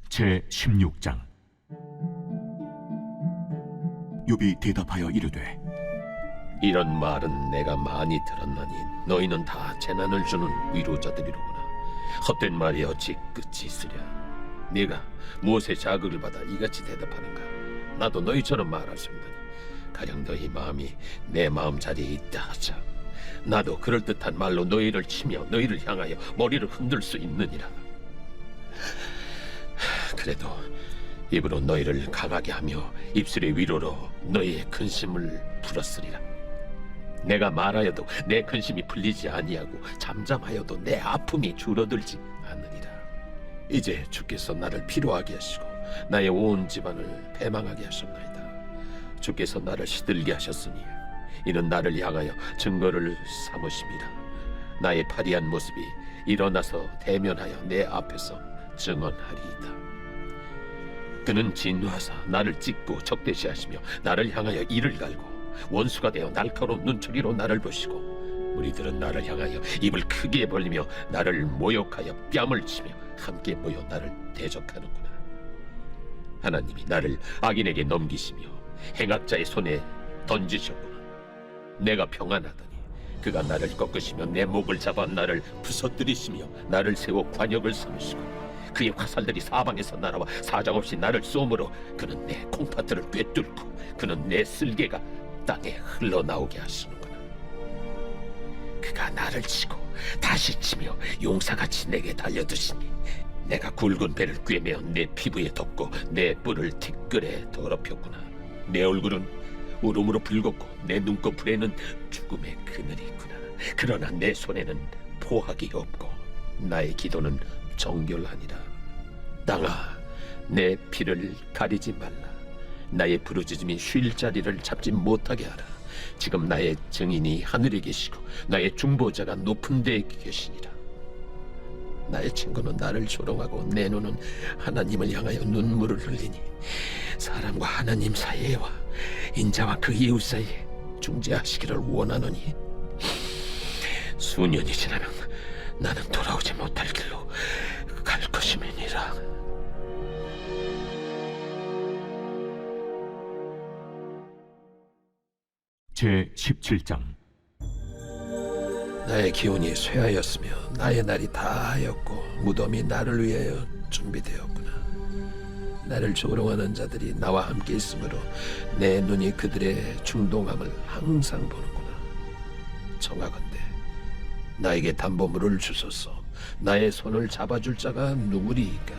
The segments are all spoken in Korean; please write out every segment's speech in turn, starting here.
제16장. 욥이 대답하여 이르되 이런 말은 내가 많이 들었나니 너희는 다 재난을 주는 위로자들이로구나. 헛된 말이 어찌 끝이 있으랴. 네가 무엇에 자극을 받아 이같이 대답하는가? 나도 너희처럼 말할 수 있나니 가령 너희 마음이 내 마음 자리에 있다 하자. 나도 그럴듯한 말로 너희를 치며 너희를 향하여 머리를 흔들 수 있느니라. 그래도 입으로 너희를 강하게 하며 입술의 위로로 너희의 근심을 풀었으리라. 내가 말하여도 내 근심이 풀리지 아니하고 잠잠하여도 내 아픔이 줄어들지 않으리라. 이제 주께서 나를 피로하게 하시고 나의 온 집안을 패망하게 하셨나이다. 주께서 나를 시들게 하셨으니 이는 나를 향하여 증거를 삼으심이라. 나의 파리한 모습이 일어나서 대면하여 내 앞에서 증언하리이다. 그는 진노하사 나를 찢고 적대시하시며 나를 향하여 이를 갈고 원수가 되어 날카로운 눈초리로 나를 보시고 무리들은 나를 향하여 입을 크게 벌리며 나를 모욕하여 뺨을 치며 함께 모여 나를 대적하는구나. 하나님이 나를 악인에게 넘기시며 행악자의 손에 던지셨구나. 내가 평안하더니 그가 나를 꺾으시며 내 목을 잡아 나를 부서뜨리시며 나를 세워 관역을 삼으시고 그의 화살들이 사방에서 날아와 사정없이 나를 쏘므로 그는 내 콩팥들을 꿰뚫고 그는 내 쓸개가 땅에 흘러나오게 하시는구나. 그가 나를 치고 다시 치며 용사같이 내게 달려드시니 내가 굵은 배를 꿰매어 내 피부에 덮고 내 뿔을 티끌에 더럽혔구나. 내 얼굴은 울음으로 붉었고 내 눈꺼풀에는 죽음의 그늘이 있구나. 그러나 내 손에는 포악이 없고 나의 기도는 정결하니라. 땅아, 내 피를 가리지 말라. 나의 부르짖음이 쉴 자리를 잡지 못하게 하라. 지금 나의 증인이 하늘에 계시고 나의 중보자가 높은 데에 계시니라. 나의 친구는 나를 조롱하고 내 눈은 하나님을 향하여 눈물을 흘리니 사람과 하나님 사이에와 인자와 그 이웃 사이에 중재하시기를 원하노니 수년이 지나면 나는 돌아오지 못할 길로 갈 것임이니라. 제17장. 나의 기운이 쇠하였으며 나의 날이 다하였고 무덤이 나를 위하여 준비되었구나. 나를 조롱하는 자들이 나와 함께 있으므로 내 눈이 그들의 충동함을 항상 보는구나. 청하건대 나에게 담보물을 주소서. 나의 손을 잡아줄 자가 누구리이까?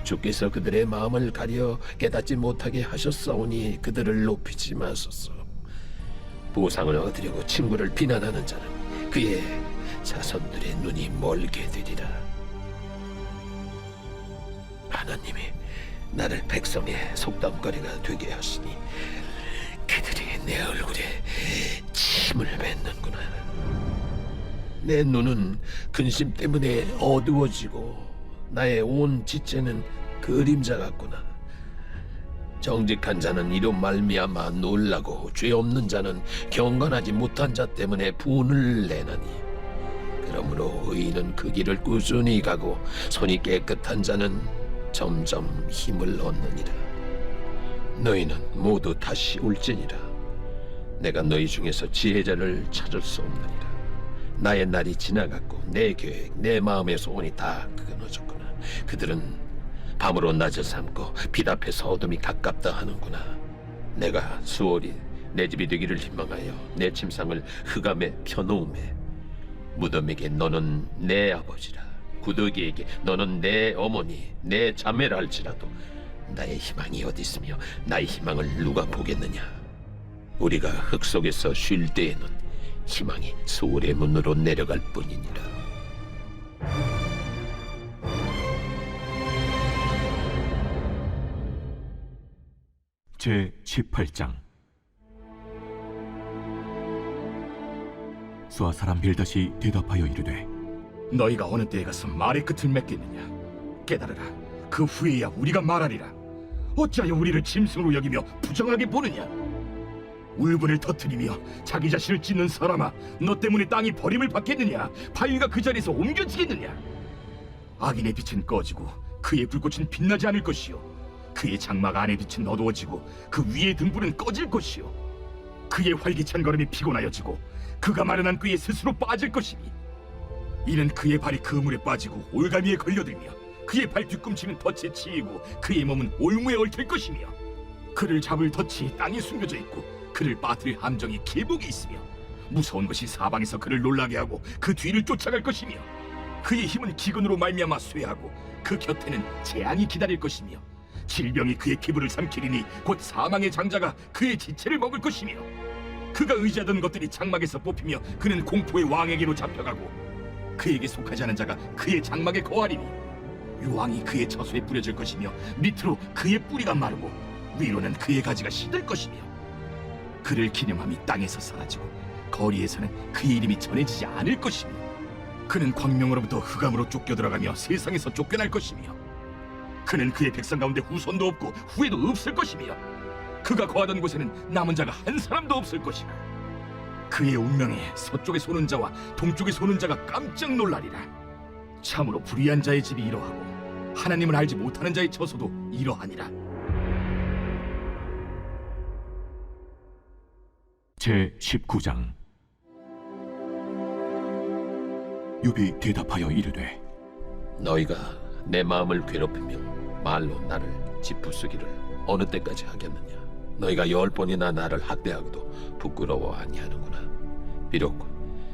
주께서 그들의 마음을 가려 깨닫지 못하게 하셨사오니 그들을 높이지 마소서. 보상을 얻으려고 친구를 비난하는 자는 그의 자손들의 눈이 멀게 되리라. 하나님이 나를 백성의 속담거리가 되게 하시니 그들이 내 얼굴에 침을 뱉는구나. 내 눈은 근심 때문에 어두워지고 나의 온 지체는 그림자 같구나. 정직한 자는 이로 말미암아 놀라고 죄 없는 자는 경건하지 못한 자 때문에 분을 내나니 그러므로 의인은 그 길을 꾸준히 가고 손이 깨끗한 자는 점점 힘을 얻느니라. 너희는 모두 다시 올지니라. 내가 너희 중에서 지혜자를 찾을 수 없느니라. 나의 날이 지나갔고 내 계획, 내 마음의 소원이 다 끊어졌구나. 그들은 밤으로 낮을 삼고 빛 앞에서 어둠이 가깝다 하는구나. 내가 수월이 내 집이 되기를 희망하여 내 침상을 흑암에 펴놓음에 무덤에게 너는 내 아버지라 구더기에게 너는 내 어머니 내 자매라 할지라도 나의 희망이 어디 있으며 나의 희망을 누가 보겠느냐. 우리가 흙 속에서 쉴 때에는 희망이 수월의 문으로 내려갈 뿐이니라. 제18장. 수아 사람 빌닷이 대답하여 이르되 너희가 어느 때에 가서 말의 끝을 맺겠느냐. 깨달으라. 그 후에야 우리가 말하리라. 어찌하여 우리를 짐승으로 여기며 부정하게 보느냐. 울분을 터뜨리며 자기 자신을 찢는 사람아, 너 때문에 땅이 버림을 받겠느냐. 바위가 그 자리에서 옮겨지겠느냐. 악인의 빛은 꺼지고 그의 불꽃은 빛나지 않을 것이요 그의 장막 안의 빛은 어두워지고 그 위의 등불은 꺼질 것이요 그의 활기찬 걸음이 피곤하여지고 그가 마련한 꾀에 스스로 빠질 것이니 이는 그의 발이 그물에 빠지고 올가미에 걸려들며 그의 발 뒤꿈치는 덫에 치이고 그의 몸은 올무에 얽힐 것이며 그를 잡을 덫이 땅에 숨겨져 있고 그를 빠뜨릴 함정이 계곡에 있으며 무서운 것이 사방에서 그를 놀라게 하고 그 뒤를 쫓아갈 것이며 그의 힘은 기근으로 말미암아 쇠하고 그 곁에는 재앙이 기다릴 것이며 질병이 그의 피부를 삼키리니 곧 사망의 장자가 그의 지체를 먹을 것이며 그가 의지하던 것들이 장막에서 뽑히며 그는 공포의 왕에게로 잡혀가고 그에게 속하지 않은 자가 그의 장막에 거하리니 유황이 그의 처소에 뿌려질 것이며 밑으로 그의 뿌리가 마르고 위로는 그의 가지가 시들 것이며 그를 기념함이 땅에서 사라지고 거리에서는 그의 이름이 전해지지 않을 것이며 그는 광명으로부터 흑암으로 쫓겨들어가며 세상에서 쫓겨날 것이며 그는 그의 백성 가운데 후손도 없고 후회도 없을 것이며 그가 거하던 곳에는 남은 자가 한 사람도 없을 것이라 그의 운명에 서쪽에 소는 자와 동쪽에 소는 자가 깜짝 놀라리라 참으로 불의한 자의 집이 이러하고 하나님을 알지 못하는 자의 처소도 이러하니라 제 19장 욥이 대답하여 이르되 너희가 내 마음을 괴롭히며 말로 나를 짚부수기를 어느 때까지 하겠느냐? 너희가 10번이나 나를 학대하고도 부끄러워 아니하는구나. 비록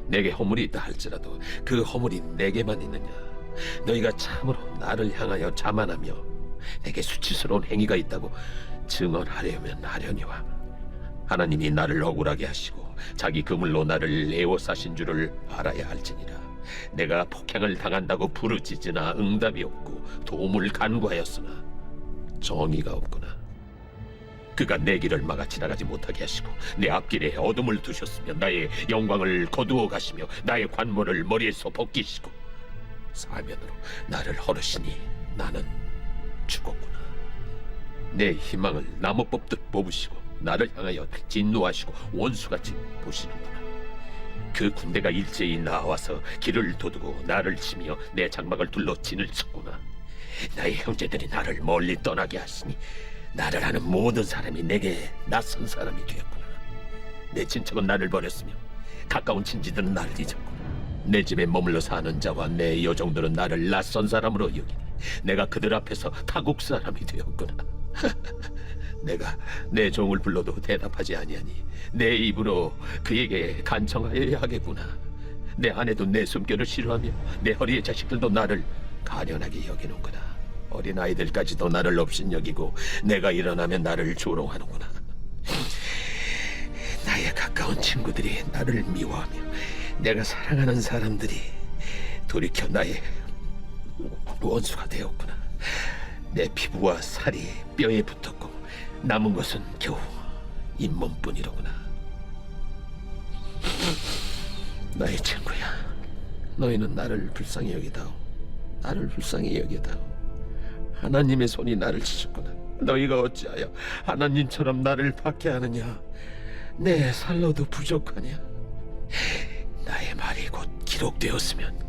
내게 허물이 있다 할지라도 그 허물이 내게만 있느냐? 너희가 참으로 나를 향하여 자만하며 내게 수치스러운 행위가 있다고 증언하려면 하려니와 하나님이 나를 억울하게 하시고 자기 그물로 나를 에워싸신 줄을 알아야 할지니라. 내가 폭행을 당한다고 부르짖으나 응답이 없고 도움을 간구하였으나 정의가 없구나. 그가 내 길을 막아 지나가지 못하게 하시고 내 앞길에 어둠을 두셨으며 나의 영광을 거두어 가시며 나의 관모를 머리에서 벗기시고 사면으로 나를 허르시니 나는 죽었구나. 내 희망을 나무 뽑듯 뽑으시고 나를 향하여 진노하시고 원수같이 보시는구나. 그 군대가 일제히 나와서 길을 도두고 나를 치며 내 장막을 둘러 진을 쳤구나. 나의 형제들이 나를 멀리 떠나게 하시니 나를 아는 모든 사람이 내게 낯선 사람이 되었구나. 내 친척은 나를 버렸으며 가까운 친지들은 나를 잊었구나. 내 집에 머물러 사는 자와 내 여종들은 나를 낯선 사람으로 여기니 내가 그들 앞에서 타국 사람이 되었구나. 내가 내 종을 불러도 대답하지 아니하니 내 입으로 그에게 간청하여야 하겠구나. 내 아내도 내 숨결을 싫어하며 내 허리의 자식들도 나를 가련하게 여기는구나. 어린아이들까지도 나를 업신여기고 내가 일어나면 나를 조롱하는구나. 나의 가까운 친구들이 나를 미워하며 내가 사랑하는 사람들이 돌이켜 나의 원수가 되었구나. 내 피부와 살이 뼈에 붙었고 남은 것은 겨우 잇몸뿐이로구나. 나의 친구야, 너희는 나를 불쌍히 여기다오. 나를 불쌍히 여기다오. 하나님의 손이 나를 치셨구나. 너희가 어찌하여 하나님처럼 나를 박해하느냐? 내 살로도 부족하냐? 나의 말이 곧 기록되었으면,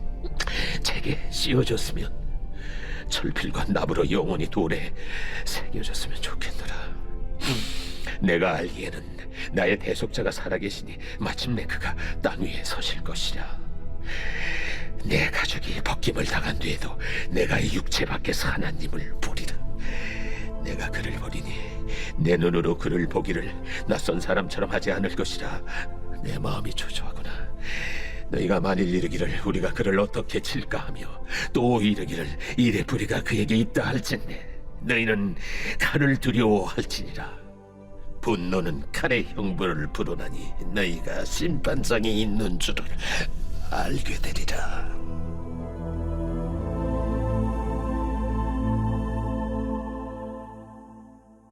책에 씌워졌으면, 철필과 나무로 영원히 돌에 새겨졌으면 좋겠노라. 내가 알기에는 나의 대속자가 살아계시니 마침내 그가 땅 위에 서실 것이라. 내 가족이 벗김을 당한 뒤에도 내가 이 육체 밖에서 하나님을 보리라. 내가 그를 보리니 내 눈으로 그를 보기를 낯선 사람처럼 하지 않을 것이라. 내 마음이 초조하구나. 너희가 만일 이르기를 우리가 그를 어떻게 칠까 하며 또 이르기를 이래 불의가 그에게 있다 할진대 너희는 칼을 두려워할지니라. 분노는 칼의 형벌을 불어나니 너희가 심판장에 있는 줄을 알게 되리라.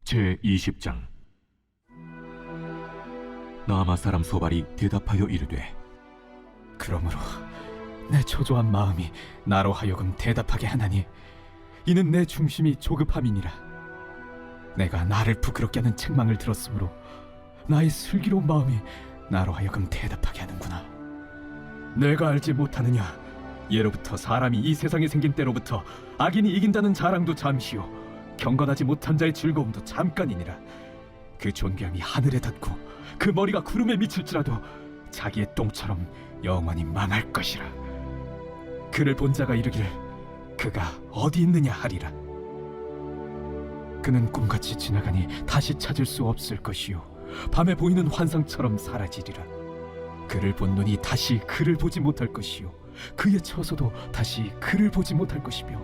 제 20장 나아마 사람 소발이 대답하여 이르되 그러므로 내 초조한 마음이 나로 하여금 대답하게 하나니 이는 내 중심이 조급함이니라. 내가 나를 부끄럽게 하는 책망을 들었으므로 나의 슬기로운 마음이 나로 하여금 대답하게 하는구나. 내가 알지 못하느냐? 예로부터 사람이 이 세상에 생긴 때로부터 악인이 이긴다는 자랑도 잠시요 경건하지 못한 자의 즐거움도 잠깐이니라. 그 존귀함이 하늘에 닿고 그 머리가 구름에 미칠지라도 자기의 똥처럼 영원히 망할 것이라. 그를 본 자가 이르기를 그가 어디 있느냐 하리라. 그는 꿈같이 지나가니 다시 찾을 수 없을 것이요 밤에 보이는 환상처럼 사라지리라. 그를 본 눈이 다시 그를 보지 못할 것이요 그의 처소도 다시 그를 보지 못할 것이며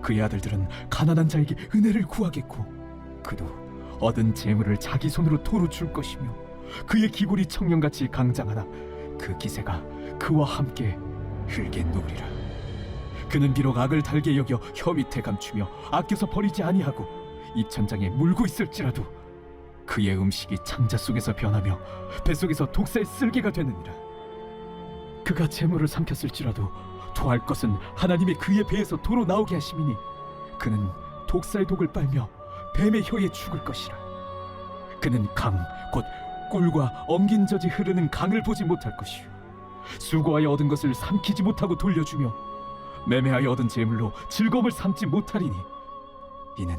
그의 아들들은 가난한 자에게 은혜를 구하겠고 그도 얻은 재물을 자기 손으로 도로 줄 것이며 그의 기골이 청년같이 강장하나 그 기세가 그와 함께 흙에 누우리라. 그는 비록 악을 달게 여겨 혀 밑에 감추며 아껴서 버리지 아니하고 입천장에 물고 있을지라도 그의 음식이 창자 속에서 변하며 뱃속에서 독사의 쓸개가 되느니라. 그가 재물을 삼켰을지라도 토할 것은 하나님의 그의 배에서 도로 나오게 하심이니 그는 독사의 독을 빨며 뱀의 혀에 죽을 것이라. 그는 강 곧 꿀과 엉긴 젖이 흐르는 강을 보지 못할 것이요 수고하여 얻은 것을 삼키지 못하고 돌려주며 매매하여 얻은 재물로 즐거움을 삼지 못하리니 이는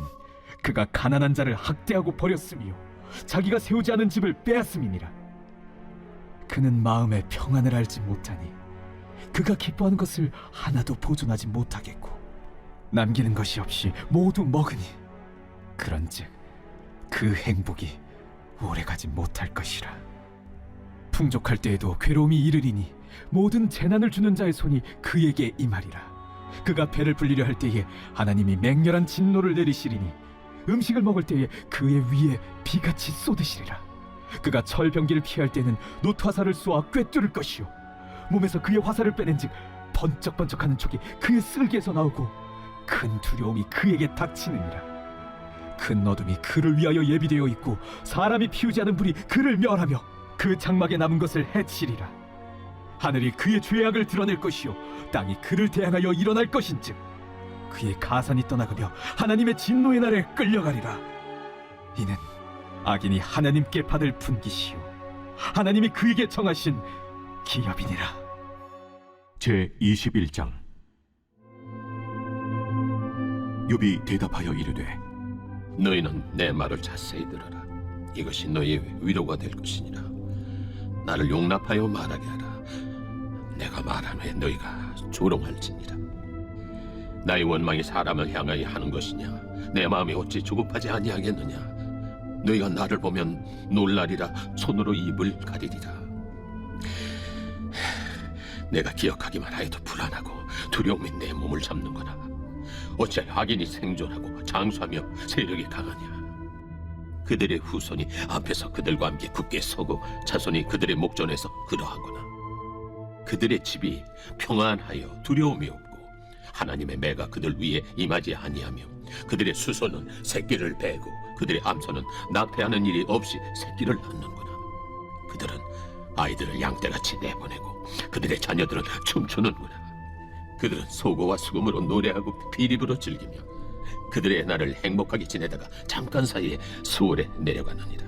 그가 가난한 자를 학대하고 버렸으며 자기가 세우지 않은 집을 빼앗음이니라. 그는 마음의 평안을 알지 못하니 그가 기뻐하는 것을 하나도 보존하지 못하겠고 남기는 것이 없이 모두 먹으니 그런즉 그 행복이 오래가지 못할 것이라. 풍족할 때에도 괴로움이 이르리니 모든 재난을 주는 자의 손이 그에게 임하리라. 그가 배를 불리려 할 때에 하나님이 맹렬한 진노를 내리시리니 음식을 먹을 때에 그의 위에 비같이 쏟으시리라. 그가 철병기를 피할 때는 놋화살을 쏘아 꿰뚫을 것이요 몸에서 그의 화살을 빼낸즉 번쩍번쩍하는 촉이 그의 쓸개에서 나오고 큰 두려움이 그에게 닥치느니라. 큰 어둠이 그를 위하여 예비되어 있고 사람이 피우지 않은 불이 그를 멸하며 그 장막에 남은 것을 해치리라. 하늘이 그의 죄악을 드러낼 것이요 땅이 그를 대항하여 일어날 것인즉 그의 가산이 떠나가며 하나님의 진노의 날에 끌려가리라. 이는 악인이 하나님께 받을 분깃이요 하나님이 그에게 정하신 기업이니라. 제21장. 욥이 대답하여 이르되 너희는 내 말을 자세히 들어라. 이것이 너희의 위로가 될 것이니라. 나를 용납하여 말하게 하라. 내가 말한 후에 너희가 조롱할지니라. 나의 원망이 사람을 향하여 하는 것이냐? 내 마음이 어찌 조급하지 아니하겠느냐? 너희가 나를 보면 놀라리라. 손으로 입을 가리리라. 내가 기억하기만 하여도 불안하고 두려움이 내 몸을 잡는구나. 어찌하여 악인이 생존하고 장수하며 세력이 강하냐? 그들의 후손이 앞에서 그들과 함께 굳게 서고 자손이 그들의 목전에서 그러하구나. 그들의 집이 평안하여 두려움이 없고 하나님의 매가 그들 위에 임하지 아니하며 그들의 수소는 새끼를 베고 그들의 암소는 낙태하는 일이 없이 새끼를 낳는구나. 그들은 아이들을 양떼같이 내보내고 그들의 자녀들은 춤추는구나. 그들은 소고와 수금으로 노래하고 비립으로 즐기며 그들의 날을 행복하게 지내다가 잠깐 사이에 수월에 내려가느니라.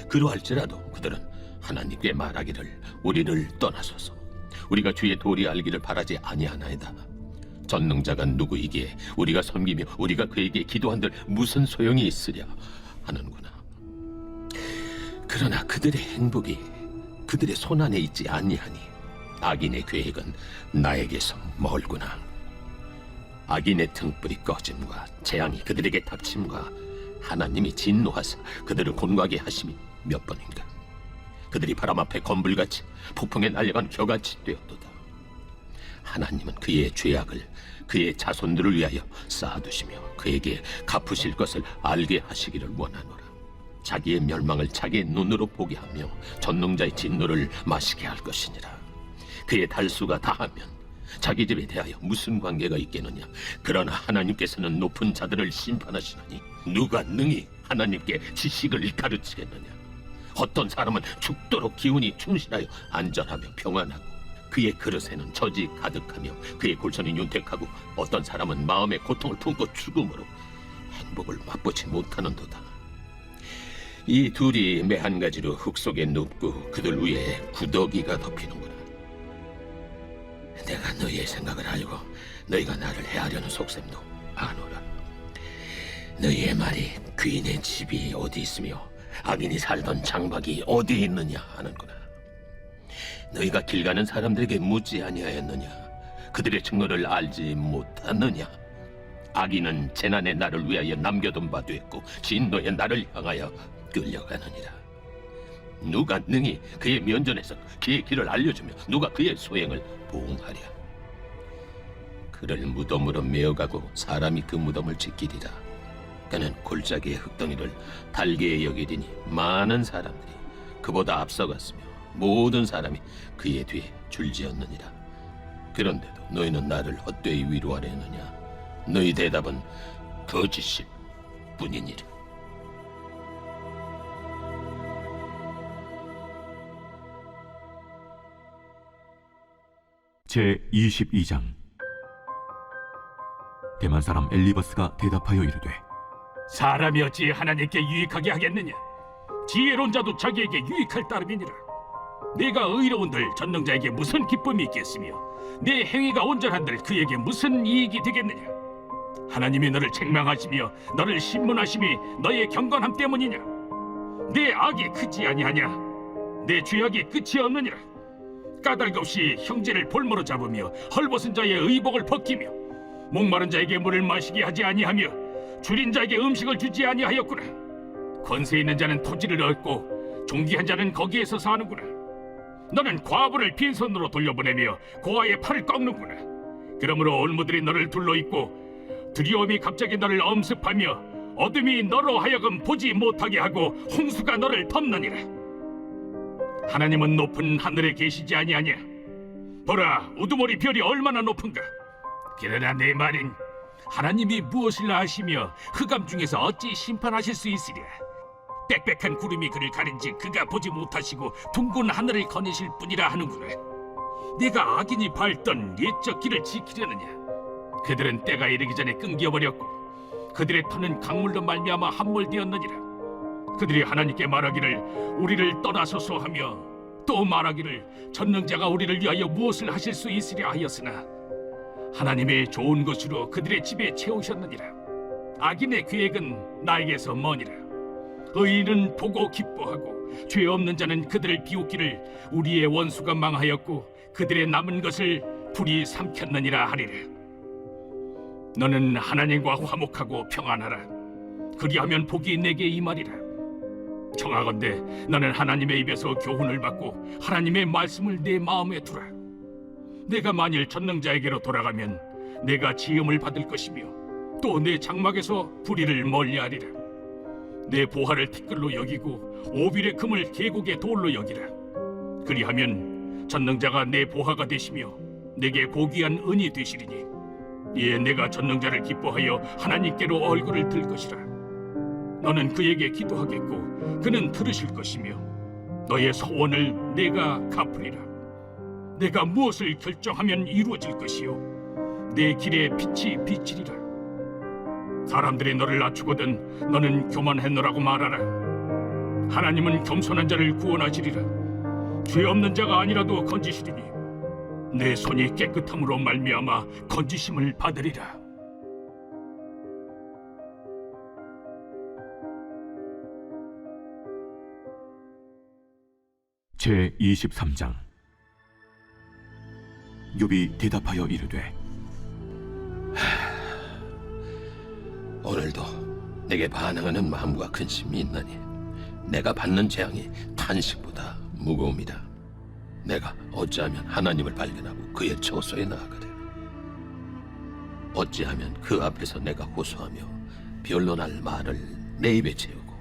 그러할지라도 그들은 하나님께 말하기를 우리를 떠나소서. 우리가 주의 도리 알기를 바라지 아니하나이다. 전능자가 누구이기에 우리가 섬기며 우리가 그에게 기도한들 무슨 소용이 있으랴 하는구나. 그러나 그들의 행복이 그들의 손안에 있지 아니하니 악인의 계획은 나에게서 멀구나. 악인의 등불이 꺼짐과 재앙이 그들에게 닥침과 하나님이 진노하사 그들을 곤고하게 하심이 몇 번인가. 그들이 바람 앞에 건불같이 폭풍에 날려간 겨같이 되었도다. 하나님은 그의 죄악을 그의 자손들을 위하여 쌓아두시며 그에게 갚으실 것을 알게 하시기를 원하노라. 자기의 멸망을 자기의 눈으로 보게 하며 전능자의 진노를 마시게 할 것이니라. 그의 달수가 다하면 자기 집에 대하여 무슨 관계가 있겠느냐? 그러나 하나님께서는 높은 자들을 심판하시나니 누가 능히 하나님께 지식을 가르치겠느냐? 어떤 사람은 죽도록 기운이 충실하여 안전하며 평안하고 그의 그릇에는 젖이 가득하며 그의 골선이 윤택하고 어떤 사람은 마음의 고통을 품고 죽음으로 행복을 맛보지 못하는도다. 이 둘이 매 한 가지로 흙 속에 눕고 그들 위에 구더기가 덮이는구나. 내가 너희의 생각을 알고 너희가 나를 해하려는 속셈도 아노라. 너희의 말이 귀인의 집이 어디 있으며 악인이 살던 장막이 어디 있느냐 하는구나. 너희가 길 가는 사람들에게 묻지 아니하였느냐? 그들의 증거를 알지 못하느냐? 악인은 재난의 날을 위하여 남겨둔 바 됐고 진노의 날을 향하여 끌려가느니라. 누가 능히 그의 면전에서 그의 길을 알려주며 누가 그의 소행을 보응하랴? 그를 무덤으로 메어가고 사람이 그 무덤을 지키리라. 그는 골짜기의 흙덩이를 달게 여기리니 많은 사람들이 그보다 앞서갔으며 모든 사람이 그의 뒤에 줄지었느니라. 그런데도 너희는 나를 헛되이 위로하려 했느냐? 너희 대답은 거짓일 뿐이니라. 제 22장. 대만 사람 엘리버스가 대답하여 이르되 사람이 어찌 하나님께 유익하게 하겠느냐? 지혜로운 자도 자기에게 유익할 따름이니라. 내가 의로운들 전능자에게 무슨 기쁨이 있겠으며 내 행위가 온전한들 그에게 무슨 이익이 되겠느냐? 하나님이 너를 책망하시며 너를 신문하심이 너의 경건함 때문이냐? 내 악이 크지 아니하냐? 내 죄악이 끝이 없느니라. 까닭 없이 형제를 볼모로 잡으며 헐벗은 자의 의복을 벗기며 목마른 자에게 물을 마시게 하지 아니하며 줄인 자에게 음식을 주지 아니하였구나. 권세 있는 자는 토지를 얻고 존귀한 자는 거기에서 사는구나. 너는 과부를 빈손으로 돌려보내며 고아의 팔을 꺾는구나. 그러므로 올무들이 너를 둘러있고 두려움이 갑자기 너를 엄습하며 어둠이 너로 하여금 보지 못하게 하고 홍수가 너를 덮느니라. 하나님은 높은 하늘에 계시지 아니하냐? 보라, 우두머리 별이 얼마나 높은가? 그러나 내 말인 하나님이 무엇을 아시며 흑암 중에서 어찌 심판하실 수 있으랴? 빽빽한 구름이 그를 가린지 그가 보지 못하시고 둥근 하늘을 거니실 뿐이라 하는구나. 네가 악인이 밟던 옛적 길을 지키려느냐? 그들은 때가 이르기 전에 끊겨버렸고 그들의 터는 강물로 말미암아 함몰되었느니라. 그들이 하나님께 말하기를 우리를 떠나소서 하며 또 말하기를 전능자가 우리를 위하여 무엇을 하실 수 있으랴 하였으나 하나님의 좋은 것으로 그들의 집에 채우셨느니라. 악인의 계획은 나에게서 머니라. 의인은 보고 기뻐하고 죄 없는 자는 그들을 비웃기를 우리의 원수가 망하였고 그들의 남은 것을 불이 삼켰느니라 하리라. 너는 하나님과 화목하고 평안하라. 그리하면 복이 내게 임하리라. 청하건대 너는 하나님의 입에서 교훈을 받고 하나님의 말씀을 내 마음에 두라. 내가 만일 전능자에게로 돌아가면 내가 지음을 받을 것이며 또 내 장막에서 불의를 멀리하리라. 내 보화를 티끌로 여기고 오빌의 금을 계곡의 돌로 여기라. 그리하면 전능자가 내 보화가 되시며 내게 고귀한 은이 되시리니 이에 내가 전능자를 기뻐하여 하나님께로 얼굴을 들 것이라. 너는 그에게 기도하겠고 그는 들으실 것이며 너의 소원을 내가 갚으리라. 내가 무엇을 결정하면 이루어질 것이요 내 길에 빛이 비치리라. 사람들이 너를 낮추거든 너는 교만했노라고 말하라. 하나님은 겸손한 자를 구원하시리라. 죄 없는 자가 아니라도 건지시리니 내 손이 깨끗함으로 말미암아 건지심을 받으리라. 제 23장. 욥이 대답하여 이르되 오늘도 내게 반항하는 마음과 근심이 있나니 내가 받는 재앙이 탄식보다 무거움이다. 내가 어찌하면 하나님을 발견하고 그의 처소에 나아가랴? 어찌하면 그 앞에서 내가 호소하며 변론할 말을 내 입에 채우고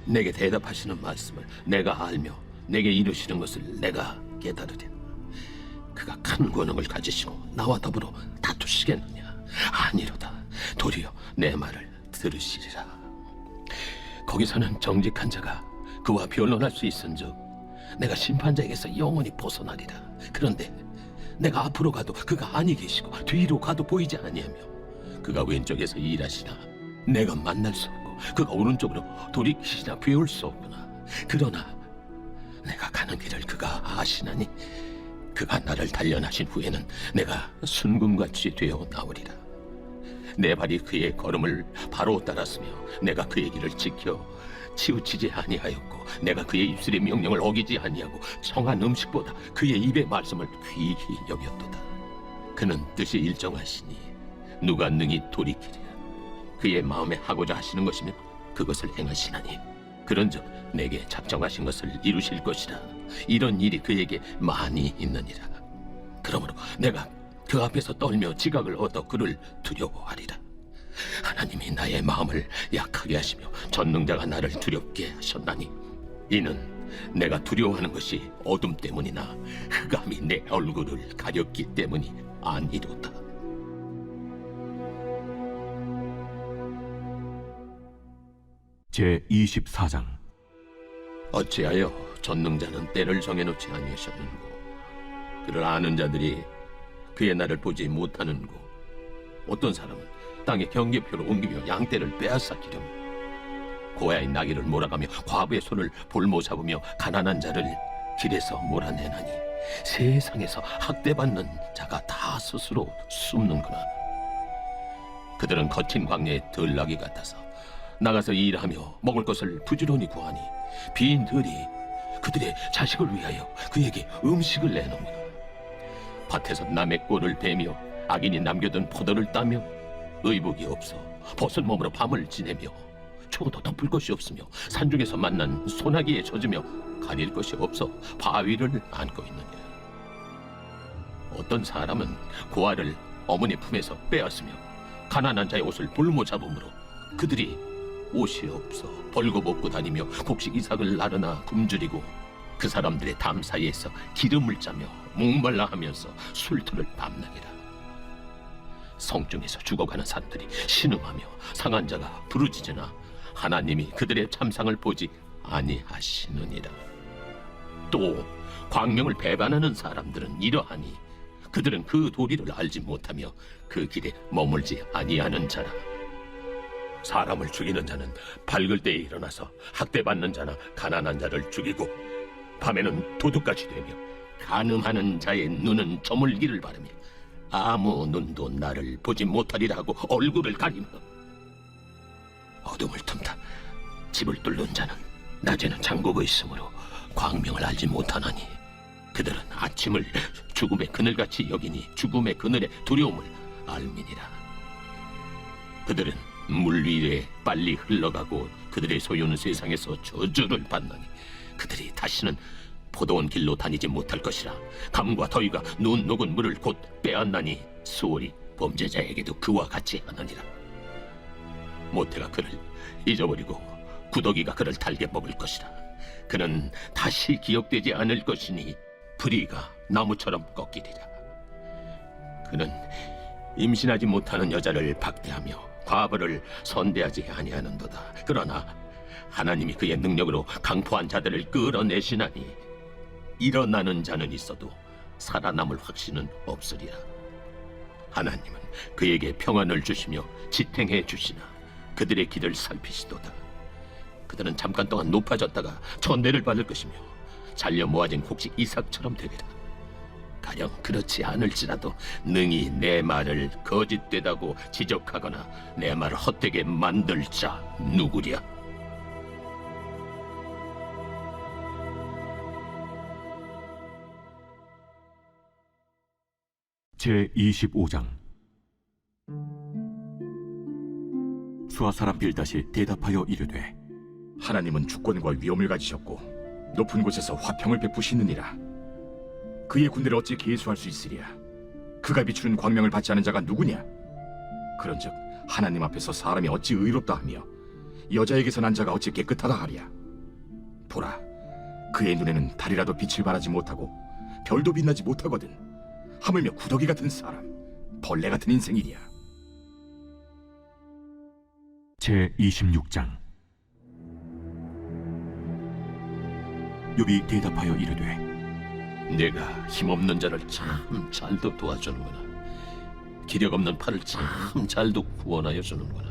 내게 대답하시는 말씀을 내가 알며 내게 이루시는 것을 내가 깨달으랴? 그가 큰 권능을 가지시고 나와 더불어 다투시겠느냐? 아니로다. 도리어 내 말을 들으시리라. 거기서는 정직한 자가 그와 변론할 수 있은즉 내가 심판자에게서 영원히 벗어나리라. 그런데 내가 앞으로 가도 그가 아니 계시고 뒤로 가도 보이지 아니하며 그가 왼쪽에서 일하시나 내가 만날 수 없고 그가 오른쪽으로 돌이키시나 배울 수 없구나. 그러나 내가 가는 길을 그가 아시나니 그가 나를 단련하신 후에는 내가 순금같이 되어 나오리라. 내 발이 그의 걸음을 바로 따랐으며 내가 그의 길을 지켜 치우치지 아니하였고 내가 그의 입술의 명령을 어기지 아니하고 청한 음식보다 그의 입의 말씀을 귀히 여겼도다. 그는 뜻이 일정하시니 누가 능히 돌이키랴. 그의 마음에 하고자 하시는 것이면 그것을 행하시나니 그런즉 내게 작정하신 것을 이루실 것이라. 이런 일이 그에게 많이 있느니라. 그러므로 내가 그 앞에서 떨며 지각을 얻어 그를 두려워하리라. 하나님이 나의 마음을 약하게 하시며 전능자가 나를 두렵게 하셨나니 이는 내가 두려워하는 것이 어둠 때문이나 흑암이 내 얼굴을 가렸기 때문이 아니로다. 제 24장. 어찌하여 전능자는 때를 정해놓지 아니하셨는고 그를 아는 자들이 그의 날을 보지 못하는고 어떤 사람은 땅의 경계표를 옮기며 양떼를 빼앗아기려며 고아의 나귀를 몰아가며 과부의 손을 볼모 잡으며 가난한 자를 길에서 몰아내나니 세상에서 학대받는 자가 다 스스로 숨는구나. 그들은 거친 광야의 들나귀 같아서 나가서 일하며 먹을 것을 부지런히 구하니 빈 들이 그들의 자식을 위하여 그에게 음식을 내놓는구나. 밭에서 남의 꼴을 베며 악인이 남겨둔 포도를 따며 의복이 없어 벗은 몸으로 밤을 지내며 초도 덮을 것이 없으며 산중에서 만난 소나기에 젖으며 가릴 것이 없어 바위를 안고 있느니라. 어떤 사람은 고아를 어머니 품에서 빼앗으며 가난한 자의 옷을 볼모 잡음으로 그들이 옷이 없어 벌거벗고 다니며 곡식 이삭을 나르나 굶주리고 그 사람들의 담 사이에서 기름을 짜며 목말라 하면서 술틀을 밤낮이라. 성중에서 죽어가는 사람들이 신음하며 상한 자가 부르짖으나 하나님이 그들의 참상을 보지 아니하시느니라. 또 광명을 배반하는 사람들은 이러하니 그들은 그 도리를 알지 못하며 그 길에 머물지 아니하는 자라. 사람을 죽이는 자는 밝을 때에 일어나서 학대받는 자나 가난한 자를 죽이고 밤에는 도둑같이 되며 간음하는 자의 눈은 저물기를 바라며 아무 눈도 나를 보지 못하리라 하고 얼굴을 가리며 어둠을 틈타 집을 뚫는 자는 낮에는 잠그고 있으므로 광명을 알지 못하나니 그들은 아침을 죽음의 그늘같이 여기니 죽음의 그늘의 두려움을 알미니라. 그들은 물 위에 빨리 흘러가고 그들의 소유는 세상에서 저주를 받나니 그들이 다시는 포도원 길로 다니지 못할 것이라. 감과 더위가 눈 녹은 물을 곧 빼앗나니 수월이 범죄자에게도 그와 같이 하느니라. 모태가 그를 잊어버리고 구더기가 그를 달게 먹을 것이라. 그는 다시 기억되지 않을 것이니 불의가 나무처럼 꺾이리라. 그는 임신하지 못하는 여자를 박대하며 과부를 선대하지 아니하는도다. 그러나 하나님이 그의 능력으로 강포한 자들을 끌어내시나니 일어나는 자는 있어도 살아남을 확신은 없으리라. 하나님은 그에게 평안을 주시며 지탱해 주시나 그들의 길을 살피시도다. 그들은 잠깐 동안 높아졌다가 천대를 받을 것이며 잘려 모아진 곡식 이삭처럼 되리라. 가령 그렇지 않을지라도 능히 내 말을 거짓되다고 지적하거나 내 말을 헛되게 만들 자 누구랴. 제 25장. 수아 사람 빌닷이 대답하여 이르되 하나님은 주권과 위엄을 가지셨고 높은 곳에서 화평을 베푸시느니라. 그의 군대를 어찌 계수할 수 있으랴. 그가 비추는 광명을 받지 않은 자가 누구냐. 그런즉 하나님 앞에서 사람이 어찌 의롭다 하며 여자에게서 난 자가 어찌 깨끗하다 하랴. 보라, 그의 눈에는 달이라도 빛을 발하지 못하고 별도 빛나지 못하거든. 하물며 구더기 같은 사람, 벌레 같은 인생이랴. 제 26장. 욥이 대답하여 이르되 내가 힘없는 자를 참 잘도 도와주는구나. 기력 없는 팔을 참 잘도 구원하여 주는구나.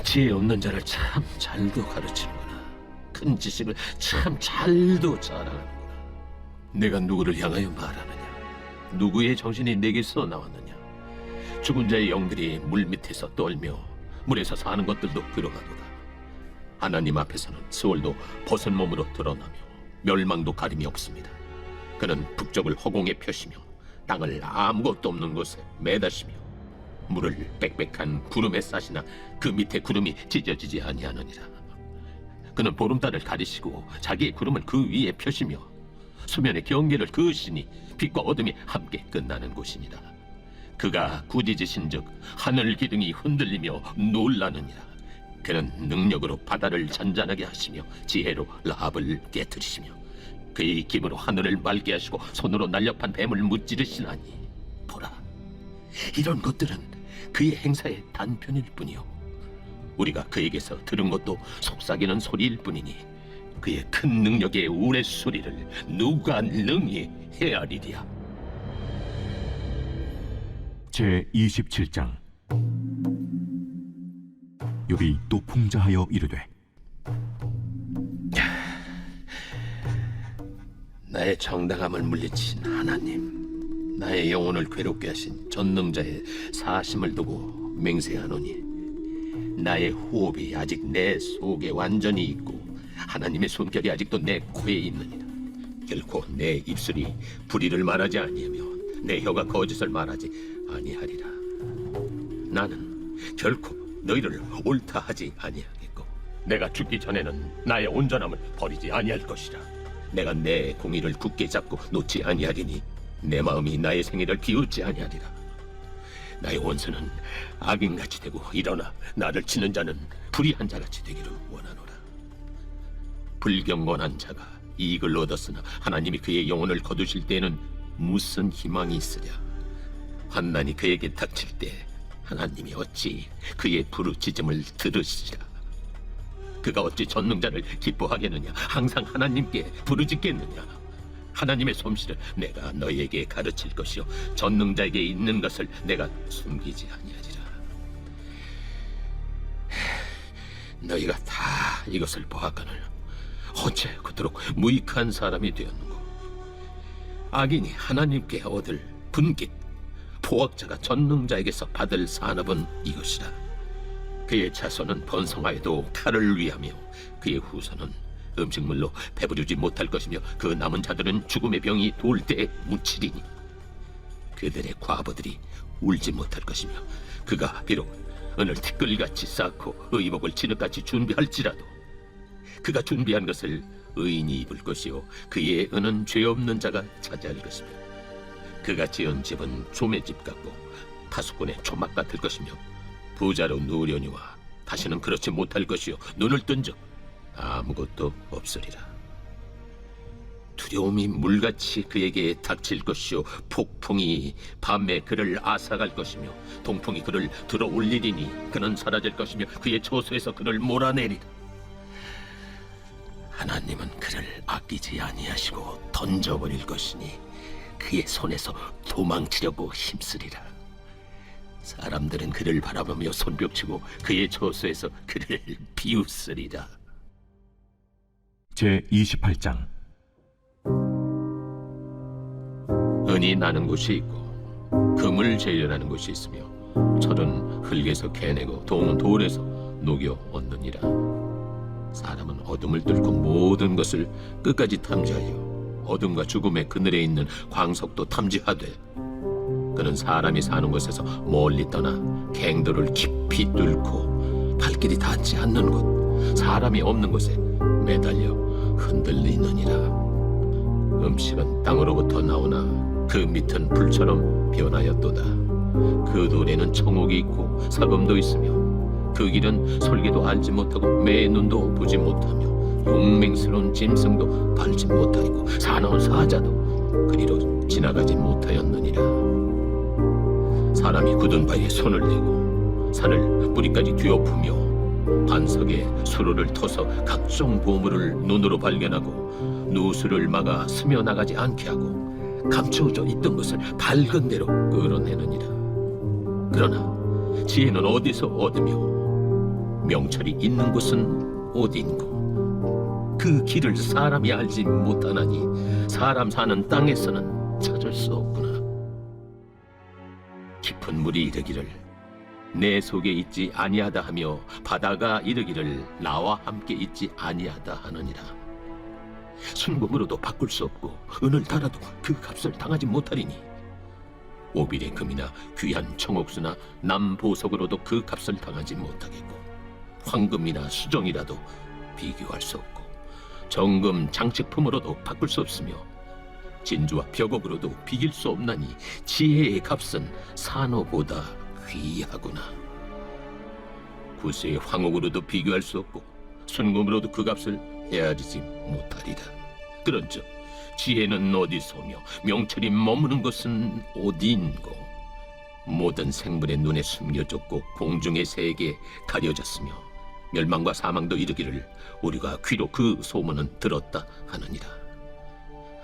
지혜 없는 자를 참 잘도 가르치는구나. 큰 지식을 참 잘도 자라는구나. 내가 누구를 향하여 말하느냐? 누구의 정신이 내게서 나왔느냐? 죽은 자의 영들이 물 밑에서 떨며 물에서 사는 것들도 그러하도다. 하나님 앞에서는 스월도 벗은 몸으로 드러나며 멸망도 가림이 없습니다. 그는 북쪽을 허공에 펴시며 땅을 아무것도 없는 곳에 매다시며 물을 빽빽한 구름에 싸시나 그 밑에 구름이 찢어지지 아니하느니라. 그는 보름달을 가리시고 자기의 구름을 그 위에 펴시며 수면의 경계를 그으시니 빛과 어둠이 함께 끝나는 곳이니라. 그가 굳이지신즉 하늘 기둥이 흔들리며 놀라느니라. 그는 능력으로 바다를 잔잔하게 하시며 지혜로 라합을 깨뜨리시며 그의 기으로 하늘을 맑게 하시고 손으로 날렵한 뱀을 무찌르시나니 보라, 이런 것들은 그의 행사의 단편일 뿐이요 우리가 그에게서 들은 것도 속삭이는 소리일 뿐이니 그의 큰 능력의 우레소리를 누가 능히 헤아리랴. 제 27장. 욥이 또 풍자하여 이르되 나의 정당함을 물리친 하나님, 나의 영혼을 괴롭게 하신 전능자의 사심을 두고 맹세하노니 나의 호흡이 아직 내 속에 완전히 있고 하나님의 손결이 아직도 내 코에 있느니라. 결코 내 입술이 불의를 말하지 아니하며 내 혀가 거짓을 말하지 아니하리라. 나는 결코 너희를 옳다 하지 아니하겠고 내가 죽기 전에는 나의 온전함을 버리지 아니할 것이라. 내가 내 공의를 굳게 잡고 놓지 아니하리니 내 마음이 나의 생애를 비웃지 아니하리라. 나의 원수는 악인같이 되고 일어나 나를 치는 자는 불의한 자같이 되기를 원하노라. 불경건한 자가 이익을 얻었으나 하나님이 그의 영혼을 거두실 때에는 무슨 희망이 있으랴. 환난이 그에게 닥칠 때 하나님이 어찌 그의 부르짖음을 들으시랴. 그가 어찌 전능자를 기뻐하겠느냐. 항상 하나님께 부르짖겠느냐. 하나님의 솜씨를 내가 너희에게 가르칠 것이요 전능자에게 있는 것을 내가 숨기지 아니하리라. 너희가 다 이것을 보았거늘 어째 그토록 무익한 사람이 되었는고. 악인이 하나님께 얻을 분깃, 포악자가 전능자에게서 받을 산업은 이것이라. 그의 자손은 번성하여도 칼을 위하며 그의 후손은 음식물로 배부르지 못할 것이며 그 남은 자들은 죽음의 병이 돌 때에 묻히리니 그들의 과부들이 울지 못할 것이며 그가 비록 은을 티끌같이 쌓고 의복을 진흙같이 준비할지라도 그가 준비한 것을 의인이 입을 것이요 그의 은은 죄 없는 자가 차지할 것이며 그가 지은 집은 조매집 같고 파수꾼의 초막 같을 것이며 부자로 누우려니와 다시는 그렇지 못할 것이요 눈을 뜬즉 아무것도 없으리라. 두려움이 물같이 그에게 닥칠 것이요 폭풍이 밤에 그를 앗아갈 것이며 동풍이 그를 들어올리리니 그는 사라질 것이며 그의 처소에서 그를 몰아내리라. 하나님은 그를 아끼지 아니하시고 던져버릴 것이니 그의 손에서 도망치려고 힘쓰리라. 사람들은 그를 바라보며 손뼉치고 그의 처소에서 그를 비웃으리라. 제 28장. 은이 나는 곳이 있고 금을 재련하는 곳이 있으며 철은 흙에서 캐내고 동은 돌에서 녹여 얻느니라. 사람은 어둠을 뚫고 모든 것을 끝까지 탐지하여 어둠과 죽음의 그늘에 있는 광석도 탐지하되 그는 사람이 사는 곳에서 멀리 떠나 갱도를 깊이 뚫고 발길이 닿지 않는 곳 사람이 없는 곳에 매달려 흔들리느니라. 음식은 땅으로부터 나오나 그 밑은 불처럼 변하였도다. 그 돌에는 청옥이 있고 사금도 있으며 그 길은 솔개도 알지 못하고 매의 눈도 보지 못하며 용맹스러운 짐승도 밟지 못하였고 사나운 사자도 그리로 지나가지 못하였느니라. 사람이 굳은 바위에 손을 대고 산을 뿌리까지 뒤엎으며 반석에 수로를 터서 각종 보물을 눈으로 발견하고 누수를 막아 스며나가지 않게 하고 감춰져 있던 것을 밝은 대로 끌어내느니라. 그러나 지혜는 어디서 얻으며 명철이 있는 곳은 어디인고 그 길을 사람이 알지 못하나니 사람 사는 땅에서는 찾을 수 없구나. 깊은 물이 이르기를 내 속에 있지 아니하다 하며 바다가 이르기를 나와 함께 있지 아니하다 하느니라. 순금으로도 바꿀 수 없고 은을 달아도 그 값을 당하지 못하리니 오빌의 금이나 귀한 청옥수나 남보석으로도 그 값을 당하지 못하겠고 황금이나 수정이라도 비교할 수 없고 정금 장식품으로도 바꿀 수 없으며 진주와 벽옥으로도 비길 수 없나니 지혜의 값은 산호보다 귀하구나. 구세의 황옥으로도 비교할 수 없고 순금으로도 그 값을 헤아리지 못하리라. 그런즉 지혜는 어디서며 명철이 머무는 것은 어디인고? 모든 생물의 눈에 숨겨졌고 공중의 새에게 가려졌으며 멸망과 사망도 이르기를 우리가 귀로 그 소문은 들었다 하느니라.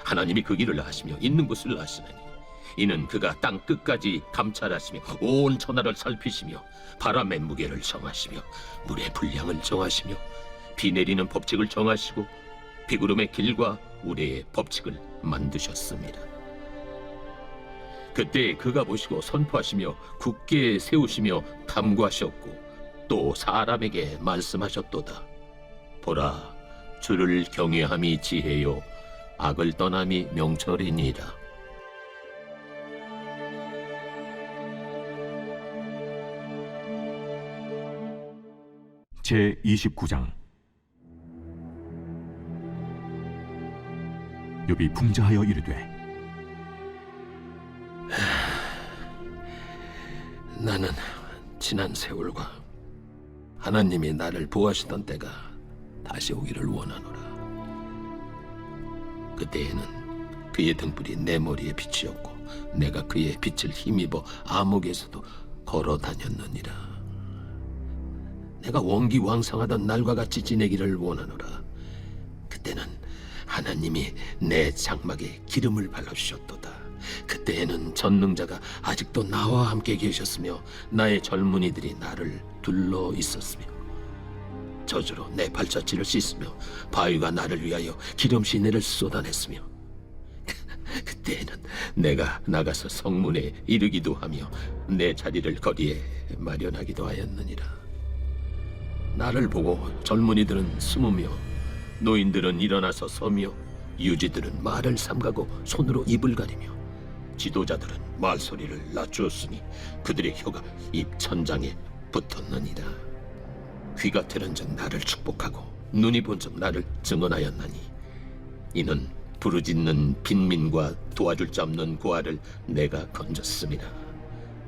하나님이 그 길을 아시며 있는 곳을 아시나니 이는 그가 땅 끝까지 감찰하시며 온 천하를 살피시며 바람의 무게를 정하시며 물의 분량을 정하시며 비 내리는 법칙을 정하시고 비구름의 길과 우레의 법칙을 만드셨습니다. 그때 그가 보시고 선포하시며 굳게 세우시며 탐구하셨고 또 사람에게 말씀하셨도다. 보라, 주를 경외함이 지혜요 악을 떠남이 명철이니라. 제 29장. 욥이 풍자하여 이르되 나는 지난 세월과 하나님이 나를 보호하시던 때가 다시 오기를 원하노라. 그때에는 그의 등불이 내 머리에 빛이었고 내가 그의 빛을 힘입어 암흑에서도 걸어 다녔느니라. 내가 원기왕성하던 날과 같이 지내기를 원하노라. 그때는 하나님이 내 장막에 기름을 발라주셨도다. 그때에는 전능자가 아직도 나와 함께 계셨으며 나의 젊은이들이 나를 둘러 있었으며 저주로 내 발자취를 씻으며 바위가 나를 위하여 기름 시내를 쏟아냈으며 그때에는 내가 나가서 성문에 이르기도 하며 내 자리를 거리에 마련하기도 하였느니라. 나를 보고 젊은이들은 숨으며 노인들은 일어나서 서며 유지들은 말을 삼가고 손으로 입을 가리며 지도자들은 말소리를 낮추었으니 그들의 혀가 입 천장에 붙었느니라. 귀가 들은즉 나를 축복하고 눈이 본즉 나를 증언하였나니 이는 부르짖는 빈민과 도와줄 자 없는 고아를 내가 건졌습니다.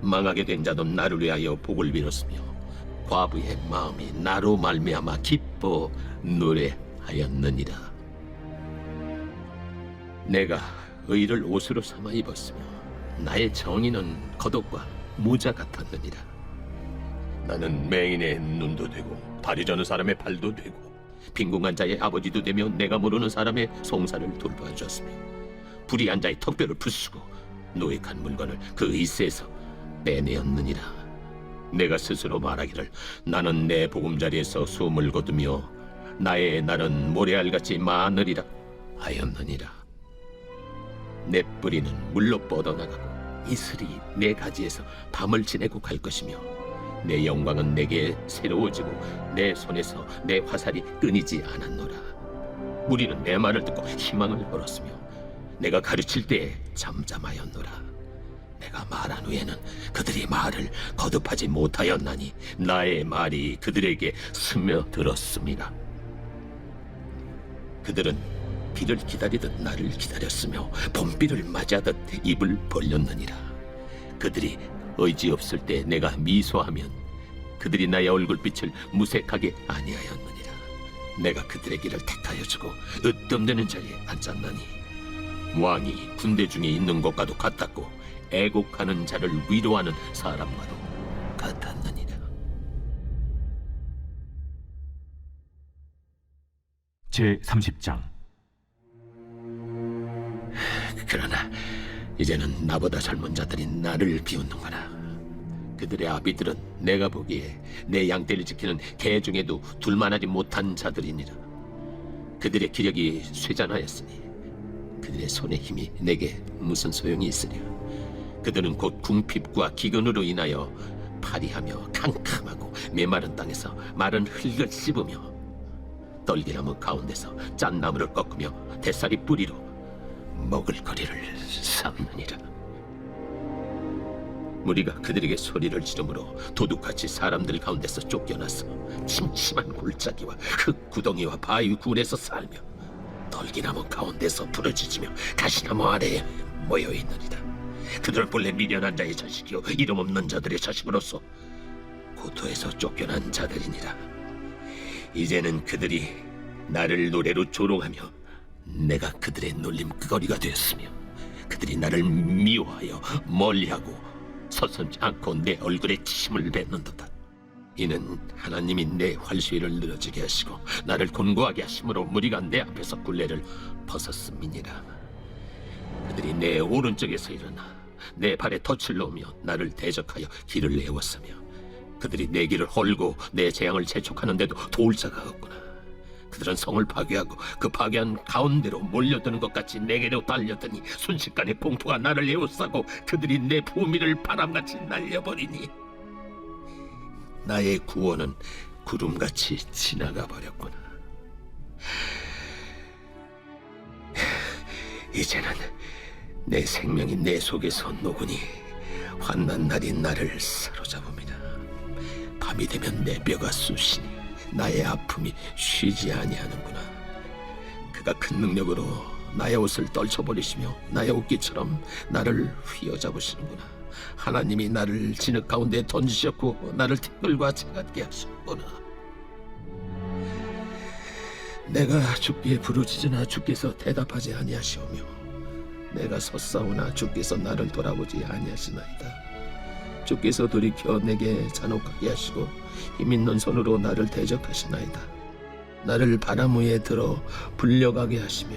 망하게 된 자도 나를 위하여 복을 빌었으며 과부의 마음이 나로 말미암아 기뻐 노래하였느니라. 내가 의를 옷으로 삼아 입었으며 나의 정의는 겉옷과 모자 같았느니라. 나는 맹인의 눈도 되고 다리 저는 사람의 발도 되고 빈궁한 자의 아버지도 되며 내가 모르는 사람의 송사를 돌봐주었으며 불의한 자의 턱뼈를 부수고 노획한 물건을 그 이새에서 빼내었느니라. 내가 스스로 말하기를 나는 내 보금자리에서 숨을 거두며 나의 날은 모래알같이 많으리라 하였느니라. 내 뿌리는 물로 뻗어나가고 이슬이 내 가지에서 밤을 지내고 갈 것이며 내 영광은 내게 새로워지고 내 손에서 내 화살이 끊이지 않았노라. 무리는 내 말을 듣고 희망을 걸었으며 내가 가르칠 때에 잠잠하였노라. 내가 말한 후에는 그들이 말을 거듭하지 못하였나니 나의 말이 그들에게 스며들었습니다. 그들은 비를 기다리듯 나를 기다렸으며 봄비를 맞이하듯 입을 벌렸느니라. 그들이 의지없을 때 내가 미소하면 그들이 나의 얼굴빛을 무색하게 아니하였느니라. 내가 그들의 길을 택하여 주고 으뜸되는 자리에 앉았나니 왕이 군대 중에 있는 것과도 같았고 애곡하는 자를 위로하는 사람과도 같았느니라. 제 30장. 그러나 이제는 나보다 젊은 자들이 나를 비웃는구나. 그들의 아비들은 내가 보기에 내 양떼를 지키는 개 중에도 둘만하지 못한 자들이니라. 그들의 기력이 쇠잔하였으니 그들의 손의 힘이 내게 무슨 소용이 있으랴. 그들은 곧 궁핍과 기근으로 인하여 파리하며 캄캄하고 메마른 땅에서 마른 흙을 씹으며 떨기나무 가운데서 짠 나무를 꺾으며 대사리 뿌리로 먹을 거리를 삼느니라. 무리가 그들에게 소리를 지르므로 도둑같이 사람들 가운데서 쫓겨나서 침침한 골짜기와 흙 구덩이와 바위 굴에서 살며 떨기나무 가운데서 부러지며 가시나무 아래에 모여 있느니라. 그들은 본래 미련한 자의 자식이요 이름 없는 자들의 자식으로서 고토에서 쫓겨난 자들이니라. 이제는 그들이 나를 노래로 조롱하며 내가 그들의 놀림거리가 되었으며 그들이 나를 미워하여 멀리하고 서슴지 않고 내 얼굴에 침을 뱉는도다. 이는 하나님이 내 활수위를 늘어지게 하시고 나를 곤고하게 하심으로 무리가 내 앞에서 굴레를 벗었음이니라. 그들이 내 오른쪽에서 일어나 내 발에 덫을 놓으며 나를 대적하여 길을 내었으며 그들이 내 길을 헐고 내 재앙을 재촉하는데도 도울 자가 없구나. 그들은 성을 파괴하고 그 파괴한 가운데로 몰려드는 것 같이 내게로 달려드니 순식간에 공포가 나를 에워싸고 그들이 내 부미를 바람같이 날려버리니 나의 구원은 구름같이 지나가 버렸구나. 이제는 내 생명이 내 속에서 녹으니 환난 날이 나를 사로잡음이다. 밤이 되면 내 뼈가 쑤시니 나의 아픔이 쉬지 아니하는구나. 그가 큰 능력으로 나의 옷을 떨쳐버리시며 나의 옷깃처럼 나를 휘어잡으시는구나. 하나님이 나를 진흙 가운데 던지셨고 나를 티끌과 채같게 하셨구나. 내가 주께 부르짖으나 주께서 대답하지 아니하시오며 내가 섰사오나 주께서 나를 돌아보지 아니하시나이다. 주께서 돌이켜 내게 잔혹하게 하시고 힘있는 손으로 나를 대적하시나이다. 나를 바람 위에 들어 불려가게 하시며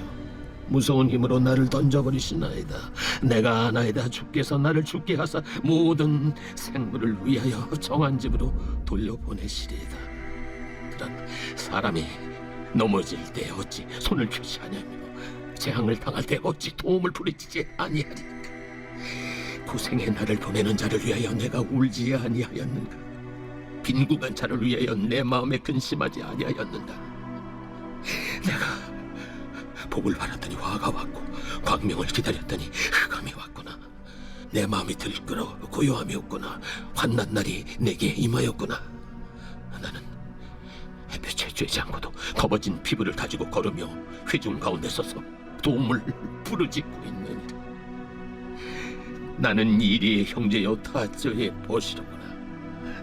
무서운 힘으로 나를 던져버리시나이다. 내가 아나이다. 주께서 나를 죽게 하사 모든 생물을 위하여 정한 집으로 돌려보내시리이다. 그런 사람이 넘어질 때 어찌 손을 펴지 아니하며 재앙을 당할 때 어찌 도움을 부르짖지 아니하리까. 고생의 나를 보내는 자를 위하여 내가 울지 아니하였는가. 빈궁한 자를 위하여 내 마음에 근심하지 아니하였는가. 내가 복을 바랐더니 화가 왔고 광명을 기다렸더니 흑암이 왔구나. 내 마음이 들끓어 고요함이 없구나. 환난 날이 내게 임하였구나. 나는 햇볕에 쬐지 않고도 검어진 피부를 가지고 걸으며 회중 가운데 서서 도움을 부르짖고 있느니라. 나는 이리의 형제여 타저의 벗이로구나.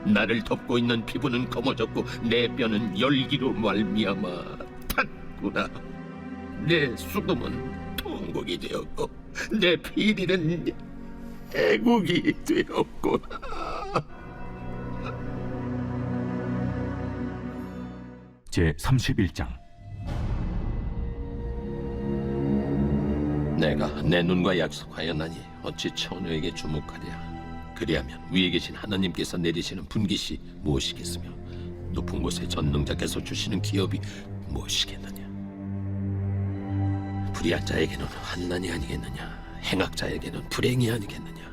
나를 덮고 있는 피부는 검어졌고 내 뼈는 열기로 말미암아 탔구나. 내 수금은 통곡이 되었고 내 피리는 애국이 되었구나. 제 31장. 내가 내 눈과 약속하였나니 어찌 처녀에게 주목하랴. 그리하면 위에 계신 하나님께서 내리시는 분깃이 무엇이겠으며 높은 곳에 전능자께서 주시는 기업이 무엇이겠느냐. 불의한 자에게는 환난이 아니겠느냐. 행악자에게는 불행이 아니겠느냐.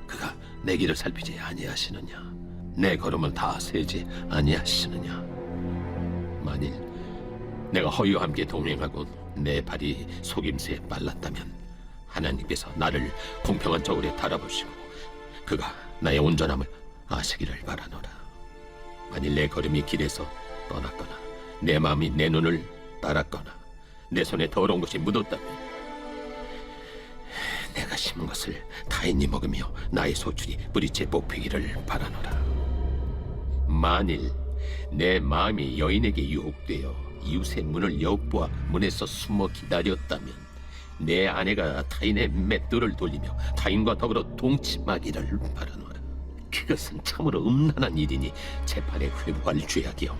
그가 내 길을 살피지 아니하시느냐. 내 걸음을 다 세지 아니하시느냐. 만일 내가 허위와 함께 동행하고 내 발이 속임수에 빨랐다면 하나님께서 나를 공평한 저울에 달아보시고 그가 나의 온전함을 아시기를 바라노라. 만일 내 걸음이 길에서 떠났거나 내 마음이 내 눈을 따랐거나 내 손에 더러운 것이 묻었다면 내가 심은 것을 타인이 먹으며 나의 소출이 뿌리째 뽑히기를 바라노라. 만일 내 마음이 여인에게 유혹되어 이웃의 문을 엿보아 문에서 숨어 기다렸다면 내 아내가 타인의 맷돌을 돌리며 타인과 더불어 동침하기를 바라노라. 그것은 참으로 음란한 일이니 재판에 회부할 죄악이요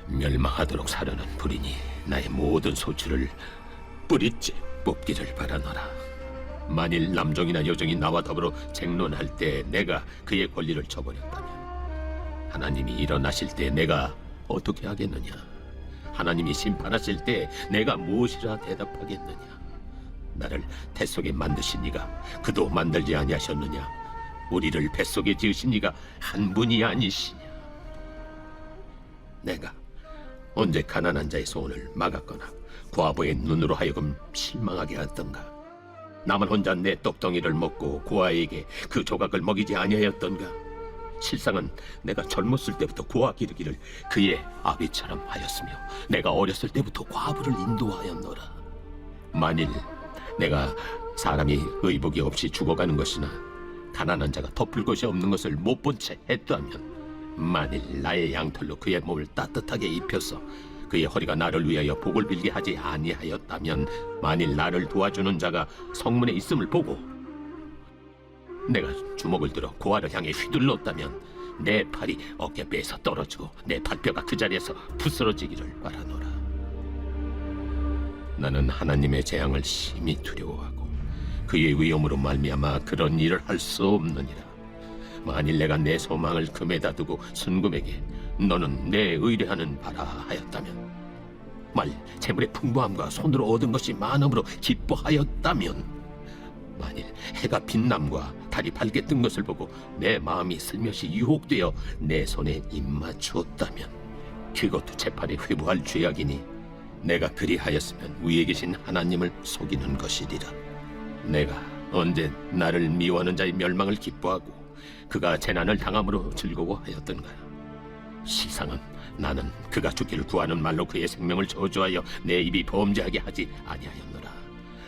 멸망하도록 사려는 불이니 나의 모든 소출을 뿌리째 뽑기를 바라노라. 만일 남종이나 여종이 나와 더불어 쟁론할 때 내가 그의 권리를 저버렸다면 하나님이 일어나실 때 내가 어떻게 하겠느냐. 하나님이 심판하실 때 내가 무엇이라 대답하겠느냐? 나를 뱃속에 만드신 이가 그도 만들지 아니하셨느냐? 우리를 뱃속에 지으신 이가 한 분이 아니시냐? 내가 언제 가난한 자의 소원을 막았거나 과부의 눈으로 하여금 실망하게 하였던가? 나만 혼자 내 떡덩이를 먹고 고아에게 그 조각을 먹이지 아니하였던가? 실상은 내가 젊었을 때부터 고아 기르기를 그의 아비처럼 하였으며 내가 어렸을 때부터 과부를 인도하였노라. 만일 내가 사람이 의복이 없이 죽어가는 것이나 가난한 자가 덮을 것이 없는 것을 못 본 채 했다면, 만일 나의 양털로 그의 몸을 따뜻하게 입혀서 그의 허리가 나를 위하여 복을 빌게 하지 아니하였다면, 만일 나를 도와주는 자가 성문에 있음을 보고 내가 주먹을 들어 고아를 향해 휘둘렀다면 내 팔이 어깨뼈에서 떨어지고 내 발뼈가 그 자리에서 부스러지기를 바라노라. 나는 하나님의 재앙을 심히 두려워하고 그의 위엄으로 말미암아 그런 일을 할 수 없느니라. 만일 내가 내 소망을 금에다 두고 순금에게 너는 내 의뢰하는 바라 하였다면, 만일 재물의 풍부함과 손으로 얻은 것이 많음으로 기뻐하였다면, 만일 해가 빛남과 달이 밝게 뜬 것을 보고 내 마음이 슬며시 유혹되어 내 손에 입맞추었다면, 그것도 재판에 회부할 죄악이니 내가 그리하였으면 위에 계신 하나님을 속이는 것이리라. 내가 언제 나를 미워하는 자의 멸망을 기뻐하고 그가 재난을 당함으로 즐거워하였던가? 시상은 나는 그가 죽기를 구하는 말로 그의 생명을 저주하여 내 입이 범죄하게 하지 아니하였노라.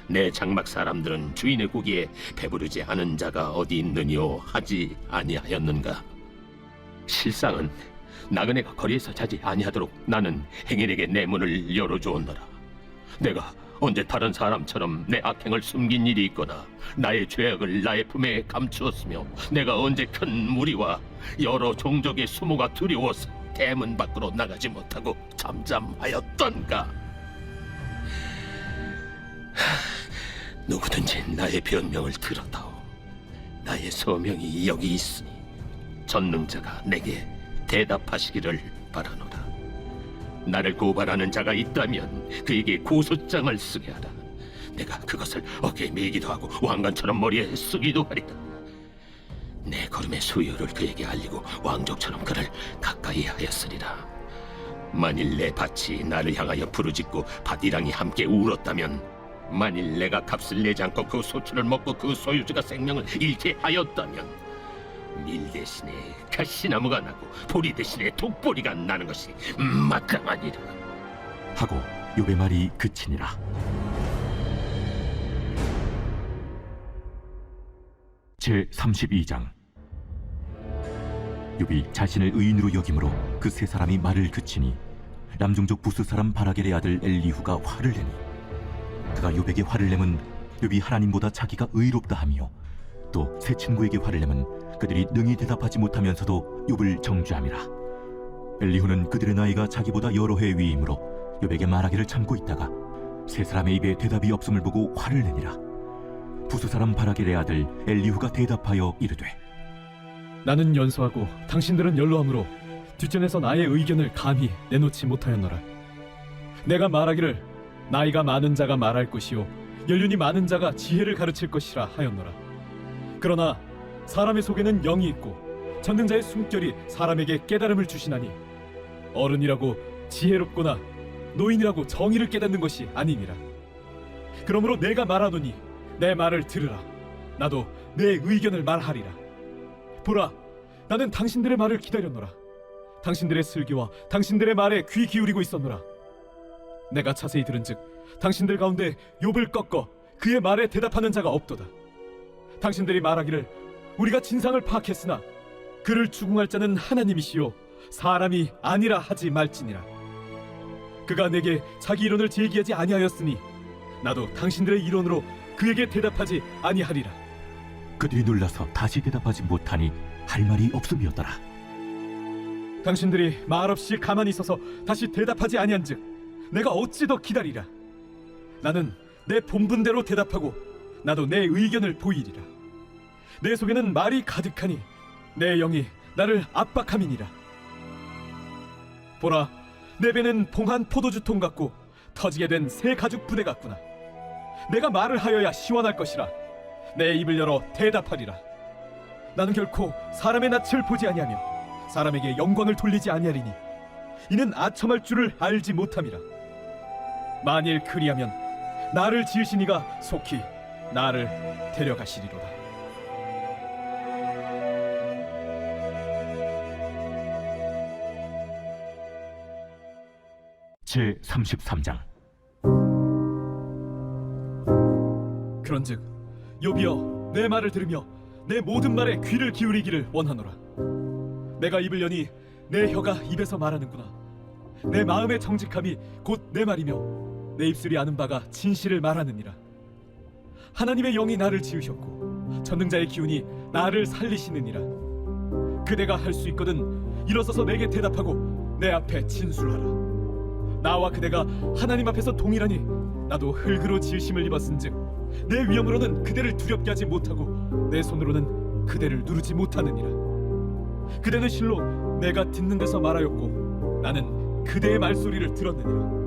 내 장막 사람들은 주인의 고기에 배부르지 않은 자가 어디 있느뇨 하지 아니하였는가? 실상은 나그네가 거리에서 자지 아니하도록 나는 행인에게 내 문을 열어주었노라. 내가 언제 다른 사람처럼 내 악행을 숨긴 일이 있거나 나의 죄악을 나의 품에 감추었으며, 내가 언제 큰 무리와 여러 종족의 수모가 두려워서 대문 밖으로 나가지 못하고 잠잠하였던가? 누구든지 나의 변명을 들었다오. 나의 소명이 여기 있으니 전능자가 내게 대답하시기를 바라노라. 나를 고발하는 자가 있다면 그에게 고소장을 쓰게 하라. 내가 그것을 어깨에 메기도 하고 왕관처럼 머리에 쓰기도 하리라. 내 걸음의 수요를 그에게 알리고 왕족처럼 그를 가까이 하였으리라. 만일 내 밭이 나를 향하여 부르짖고 밭이랑이 함께 울었다면, 만일 내가 값을 내지 않고 그 소출을 먹고 그 소유주가 생명을 잃게 하였다면, 밀 대신에 가시나무가 나고 보리 대신에 독보리가 나는 것이 마땅하니라. 하고 욥의 말이 그치니라. 제 32장. 욥이 자신을 의인으로 여김으로 그 세 사람이 말을 그치니 남종족 부스 사람 바라겔의 아들 엘리후가 화를 내니, 그가 욥에게 화를 내면 욥이 하나님보다 자기가 의롭다 하며, 또 세 친구에게 화를 내면 그들이 능히 대답하지 못하면서도 욥을 정죄함이라. 엘리후는 그들의 나이가 자기보다 여러 해 위이므로 욥에게 말하기를 참고 있다가 세 사람의 입에 대답이 없음을 보고 화를 내니라. 부스 사람 바라겔의 아들 엘리후가 대답하여 이르되, 나는 연소하고 당신들은 연로함으로 뒷전에서 나의 의견을 감히 내놓지 못하였노라. 내가 말하기를 나이가 많은 자가 말할 것이요 연륜이 많은 자가 지혜를 가르칠 것이라 하였노라. 그러나 사람의 속에는 영이 있고 전능자의 숨결이 사람에게 깨달음을 주시나니, 어른이라고 지혜롭거나 노인이라고 정의를 깨닫는 것이 아니니라. 그러므로 내가 말하노니 내 말을 들으라. 나도 내 의견을 말하리라. 보라, 나는 당신들의 말을 기다렸노라. 당신들의 슬기와 당신들의 말에 귀 기울이고 있었노라. 내가 자세히 들은즉 당신들 가운데 욥을 꺾어 그의 말에 대답하는 자가 없도다. 당신들이 말하기를 우리가 진상을 파악했으나 그를 추궁할 자는 하나님이시요 사람이 아니라 하지 말지니라. 그가 내게 자기 이론을 제기하지 아니하였으니 나도 당신들의 이론으로 그에게 대답하지 아니하리라. 그들이 놀라서 다시 대답하지 못하니 할 말이 없음이었더라. 당신들이 말없이 가만히 있어서 다시 대답하지 아니한즉 내가 어찌 더 기다리라. 나는 내 본분대로 대답하고 나도 내 의견을 보이리라. 내 속에는 말이 가득하니 내 영이 나를 압박함이니라. 보라, 내 배는 봉한 포도주통 같고 터지게 된 새 가죽 부대 같구나. 내가 말을 하여야 시원할 것이라 내 입을 열어 대답하리라. 나는 결코 사람의 낯을 보지 아니하며 사람에게 영광을 돌리지 아니하리니 이는 아첨할 줄을 알지 못함이라. 만일 그리하면 나를 지으신 이가 속히 나를 데려가시리로다. 제 33장. 그런즉 요비여, 내 말을 들으며 내 모든 말에 귀를 기울이기를 원하노라. 내가 입을 여니 내 혀가 입에서 말하는구나. 내 마음의 정직함이 곧 내 말이며 내 입술이 아는 바가 진실을 말하느니라. 하나님의 영이 나를 지으셨고 전능자의 기운이 나를 살리시느니라. 그대가 할 수 있거든 일어서서 내게 대답하고 내 앞에 진술하라. 나와 그대가 하나님 앞에서 동일하니 나도 흙으로 지으심을 입었은즉 내 위엄으로는 그대를 두렵게 하지 못하고 내 손으로는 그대를 누르지 못하느니라. 그대는 실로 내가 듣는 데서 말하였고 나는 그대의 말소리를 들었느니라.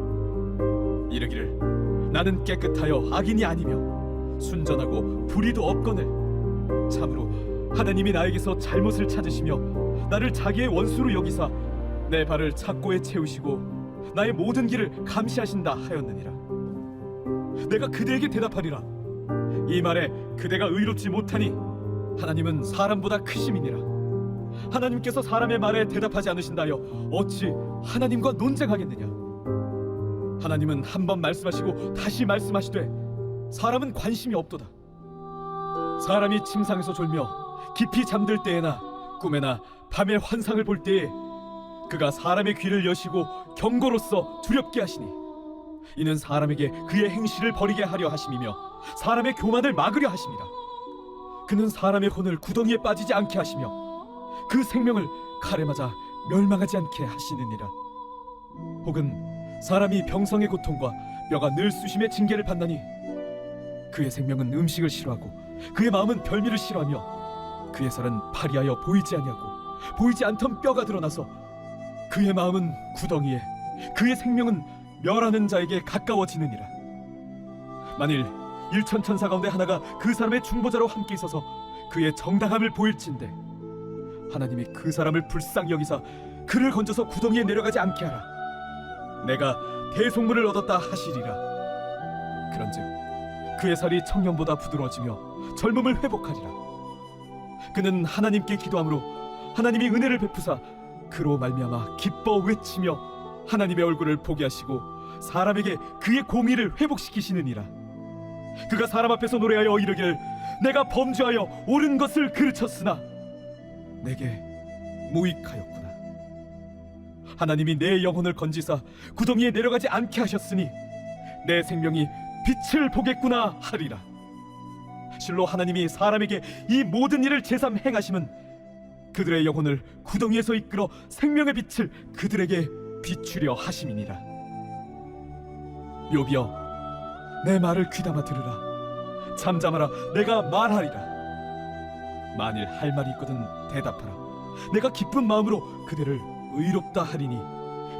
이르기를 나는 깨끗하여 악인이 아니며 순전하고 불의도 없거늘 참으로 하나님이 나에게서 잘못을 찾으시며 나를 자기의 원수로 여기사 내 발을 착고에 채우시고 나의 모든 길을 감시하신다 하였느니라. 내가 그대에게 대답하리라. 이 말에 그대가 의롭지 못하니 하나님은 사람보다 크심이니라. 하나님께서 사람의 말에 대답하지 않으신다여 어찌 하나님과 논쟁하겠느냐. 하나님은 한 번 말씀하시고 다시 말씀하시되 사람은 관심이 없도다. 사람이 침상에서 졸며 깊이 잠들 때에나 꿈에나 밤에 환상을 볼 때에 그가 사람의 귀를 여시고 경고로써 두렵게 하시니 이는 사람에게 그의 행실을 버리게 하려 하심이며 사람의 교만을 막으려 하심이라. 그는 사람의 혼을 구덩이에 빠지지 않게 하시며 그 생명을 칼에 맞아 멸망하지 않게 하시느니라. 혹은 사람이 병성의 고통과 뼈가 늘 쑤심의 징계를 받나니 그의 생명은 음식을 싫어하고 그의 마음은 별미를 싫어하며 그의 살은 파리하여 보이지 아니하고 보이지 않던 뼈가 드러나서 그의 마음은 구덩이에 그의 생명은 멸하는 자에게 가까워지느니라. 만일 일천천사 가운데 하나가 그 사람의 중보자로 함께 있어서 그의 정당함을 보일진대 하나님이 그 사람을 불쌍히 여기사 그를 건져서 구덩이에 내려가지 않게 하라. 내가 대속물을 얻었다 하시리라. 그런즉 그의 살이 청년보다 부드러워지며 젊음을 회복하리라. 그는 하나님께 기도함으로 하나님이 은혜를 베푸사 그로 말미암아 기뻐 외치며 하나님의 얼굴을 보게 하시고 사람에게 그의 공의를 회복시키시느니라. 그가 사람 앞에서 노래하여 이르기를 내가 범죄하여 옳은 것을 그르쳤으나 내게 무익하였구나. 하나님이 내 영혼을 건지사 구덩이에 내려가지 않게 하셨으니 내 생명이 빛을 보겠구나 하리라. 실로 하나님이 사람에게 이 모든 일을 제삼 행하심은 그들의 영혼을 구덩이에서 이끌어 생명의 빛을 그들에게 비추려 하심이니라. 요비여, 내 말을 귀담아 들으라. 잠잠하라, 내가 말하리라. 만일 할 말이 있거든 대답하라. 내가 기쁜 마음으로 그대를 의롭다 하리니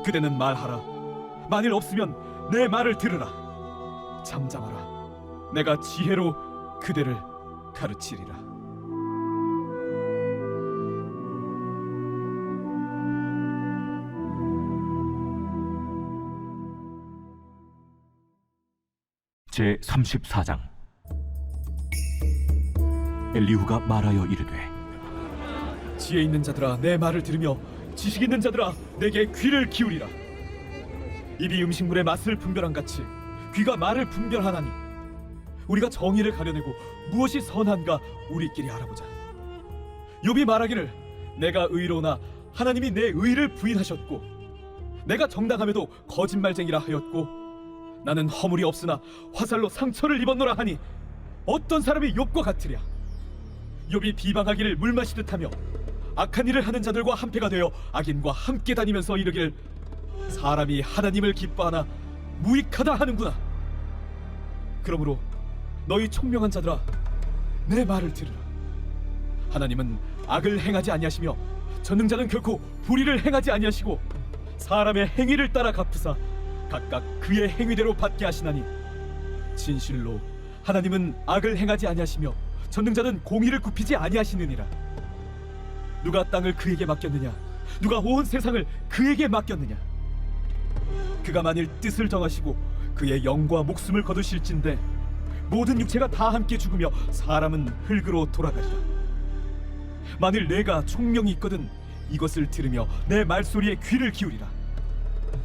그대는 말하라. 만일 없으면 내 말을 들으라. 잠잠하라, 내가 지혜로 그대를 가르치리라. 제 34장. 엘리후가 말하여 이르되 지혜 있는 자들아, 내 말을 들으며 지식 있는 자들아, 내게 귀를 기울이라. 입이 음식물의 맛을 분별한 같이 귀가 말을 분별하나니 우리가 정의를 가려내고 무엇이 선한가 우리끼리 알아보자. 욥이 말하기를 내가 의로우나 하나님이 내 의를 부인하셨고 내가 정당함에도 거짓말쟁이라 하였고 나는 허물이 없으나 화살로 상처를 입었노라 하니 어떤 사람이 욥과 같으랴. 욥이 비방하기를 물 마시듯 하며 악한 일을 하는 자들과 한패가 되어 악인과 함께 다니면서 이르기를 사람이 하나님을 기뻐하나 무익하다 하는구나. 그러므로 너희 총명한 자들아, 내 말을 들으라. 하나님은 악을 행하지 아니하시며 전능자는 결코 불의를 행하지 아니하시고 사람의 행위를 따라 갚으사 각각 그의 행위대로 받게 하시나니 진실로 하나님은 악을 행하지 아니하시며 전능자는 공의를 굽히지 아니하시느니라. 누가 땅을 그에게 맡겼느냐? 누가 온 세상을 그에게 맡겼느냐? 그가 만일 뜻을 정하시고 그의 영과 목숨을 거두실진데 모든 육체가 다 함께 죽으며 사람은 흙으로 돌아가리라. 만일 내가 총명이 있거든 이것을 들으며 내 말소리에 귀를 기울이라.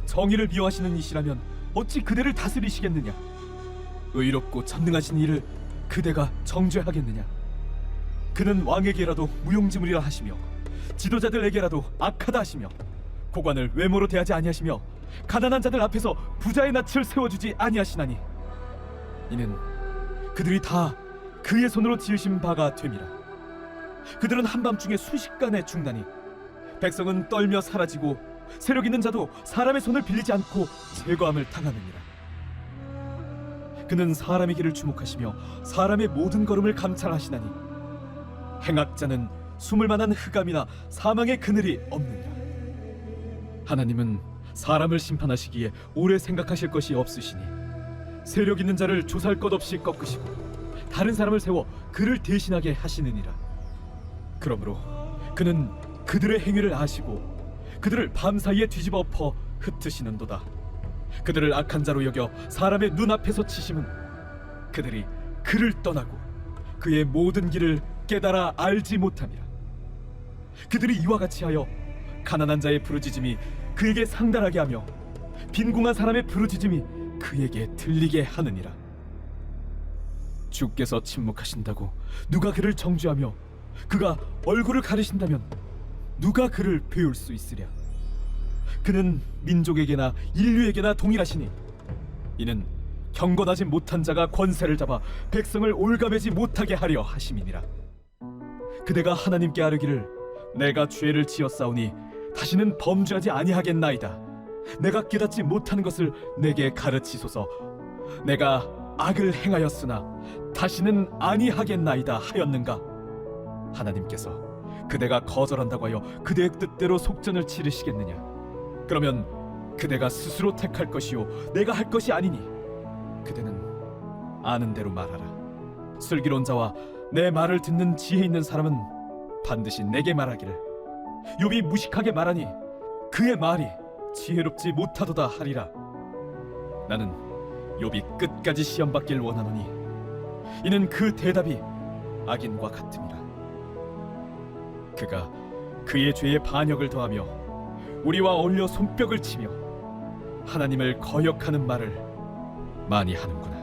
정의를 미워하시는 이시라면 어찌 그대를 다스리시겠느냐? 의롭고 전능하신 이를 그대가 정죄하겠느냐? 그는 왕에게라도 무용지물이라 하시며 지도자들에게라도 악하다 하시며 고관을 외모로 대하지 아니하시며 가난한 자들 앞에서 부자의 낯을 세워주지 아니하시나니 이는 그들이 다 그의 손으로 지으신 바가 됨이라. 그들은 한밤중에 순식간에 죽나니 백성은 떨며 사라지고 세력 있는 자도 사람의 손을 빌리지 않고 제거함을 당하느니라. 그는 사람의 길을 주목하시며 사람의 모든 걸음을 감찰하시나니 행악자는 숨을 만한 흑암이나 사망의 그늘이 없느니라. 하나님은 사람을 심판하시기에 오래 생각하실 것이 없으시니 세력 있는 자를 조살 것 없이 꺾으시고 다른 사람을 세워 그를 대신하게 하시느니라. 그러므로 그는 그들의 행위를 아시고 그들을 밤사이에 뒤집어 엎어 흩으시는도다. 그들을 악한 자로 여겨 사람의 눈앞에서 치심은 그들이 그를 떠나고 그의 모든 길을 깨달아 알지 못함이라. 그들이 이와 같이 하여 가난한 자의 부르짖음이 그에게 상달하게 하며 빈궁한 사람의 부르짖음이 그에게 들리게 하느니라. 주께서 침묵하신다고 누가 그를 정죄하며 그가 얼굴을 가리신다면 누가 그를 배울 수 있으랴. 그는 민족에게나 인류에게나 동일하시니 이는 경건하지 못한 자가 권세를 잡아 백성을 올가매지 못하게 하려 하심이니라. 그대가 하나님께 아뢰기를 내가 죄를 지었사오니 다시는 범죄하지 아니하겠나이다. 내가 깨닫지 못하는 것을 내게 가르치소서. 내가 악을 행하였으나 다시는 아니하겠나이다 하였는가? 하나님께서 그대가 거절한다고 하여 그대의 뜻대로 속전을 치르시겠느냐? 그러면 그대가 스스로 택할 것이요 내가 할 것이 아니니 그대는 아는 대로 말하라. 슬기로운 자와 내 말을 듣는 지혜 있는 사람은 반드시 내게 말하기를 욥이 무식하게 말하니 그의 말이 지혜롭지 못하도다 하리라. 나는 욥이 끝까지 시험받길 원하노니 이는 그 대답이 악인과 같음이라. 그가 그의 죄에 반역을 더하며 우리와 어울려 손뼉을 치며 하나님을 거역하는 말을 많이 하는구나.